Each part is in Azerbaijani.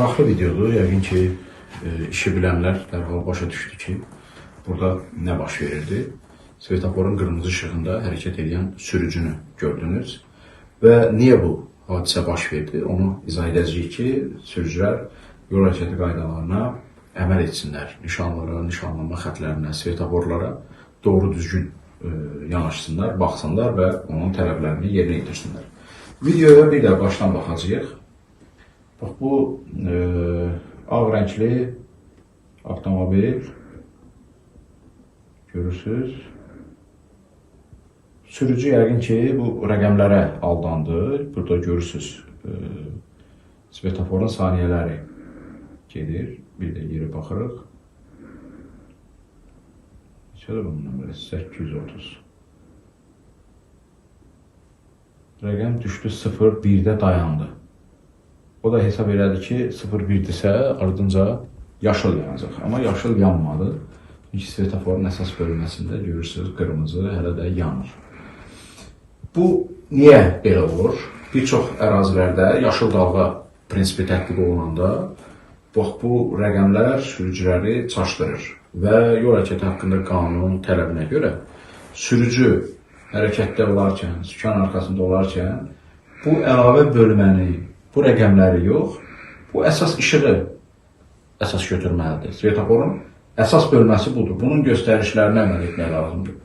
Maraqlı videodur. Yəqin ki, işi bilənlər dərhal başa düşdü ki, burada nə baş verirdi. Svetoforun qırmızı işığında hərəkət edən sürücünü gördünüz. Və niyə bu hadisə baş verdi, onu izah edəcəyik ki, sürücülər yol hərəkəti qaydalarına əməl etsinlər. Nişanlara, nişanlanma xətlərinə, svetoforlara doğru düzgün yanaşsınlar, baxsınlar və onun tələblərini yerinə yetirsinlər. Videoya bir də başdan baxacağıq. Bax, bu ağ rəngli avtomobil görürsünüz. Sürücü yəqin ki, bu rəqəmlərə aldandı. Burada görürsünüz, svetoforun saniyələri gedir. Bir də yeri baxırıq. Neçədir bunun nömrəsi? 830. Rəqəm düşdü 0-1-də dayandı. O da hesab elədi ki, 0-1-dirsə ardınca yaşıl yanacaq. Amma yaşıl yanmadı. Çünki svetoforun əsas bölməsində görürsünüz, qırmızı hələ də yanır. Bu niyə belə olur? Bir çox ərazilərdə yaşıl dalğa prinsipi tətbiq olunanda bax, bu rəqəmlər sürücüləri çaşdırır. Və yol hərəkəti haqqında qanun tələbinə görə sürücü hərəkətdə olarkən, sükan arxasında olarkən bu əlavə bölməni, bu rəqəmləri yox, bu əsas işığı əsas götürməlidir. Svetoforun əsas bölməsi budur. Bunun göstərişlərinə əməl etmək lazımdır.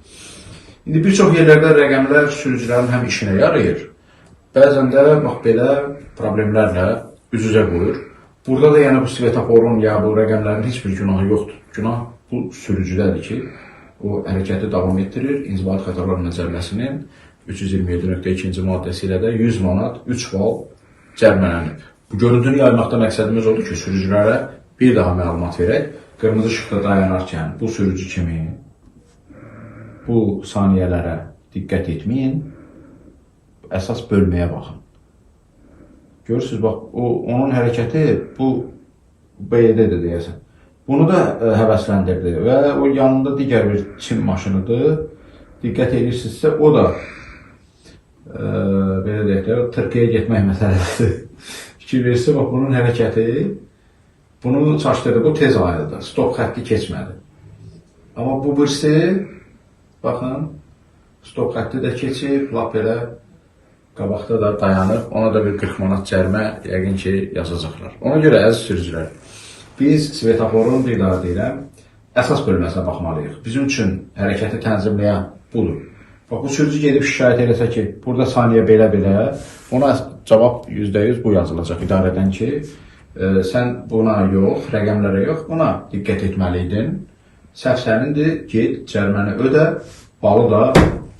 İndi bir çox yerlərdə rəqəmlər sürücülərin həm işinə yarayır, bəzən də bax, belə problemlərlə üz-üzə qoyur. Burada da yəni bu svetoforun ya bu rəqəmlərin heç bir günahı yoxdur. Günah bu sürücüdədir ki, o hərəkəti davam etdirir. İnzibati Xətalar Məcəlləsinin 327.2-ci maddəsi ilə də 100 manat 3 bal cərimələnib. Bu görüntünü yaymaqda məqsədimiz odur ki, sürücülərə bir daha məlumat verək. Qırmızı işıqda dayanarkən bu sürücü kimi bu saniyələrə diqqət etməyin. Əsas bölməyə baxın. Görürsünüz, bax, onun hərəkəti bu BD-dir deyəsən. Bunu da həvəsləndirdi və o yanında digər bir Çin maşınıdır. Diqqət edirsinizsə, o da belə deyək də, Türkiyəyə getmək məsələsidir. Fikir verirsə, bax, bunun hərəkəti bunu çaşdırdı, bu tez ayrıldı, stop xətti keçmədi. Amma bu birisi, baxın, stop xətti də keçib, lap belə qabaqda da dayanıb, ona da bir 40 manat cərimə yəqin ki, yazacaqlar. Ona görə, əziz sürücülər, biz svetoforun, bir daha deyirəm, əsas bölməsinə baxmalıyıq. Bizim üçün hərəkəti tənzimləyən budur. Bax, bu sürücü gedib şikayət eləsə ki, burada saniyə belə-belə, ona cavab %100 bu yazılacaq idarədən ki, sən buna yox, rəqəmlərə yox, buna diqqət etməliydin. Səhv sənindir, ged, cəriməni ödə, balı da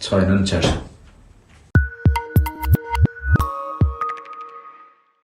çayının içərsən.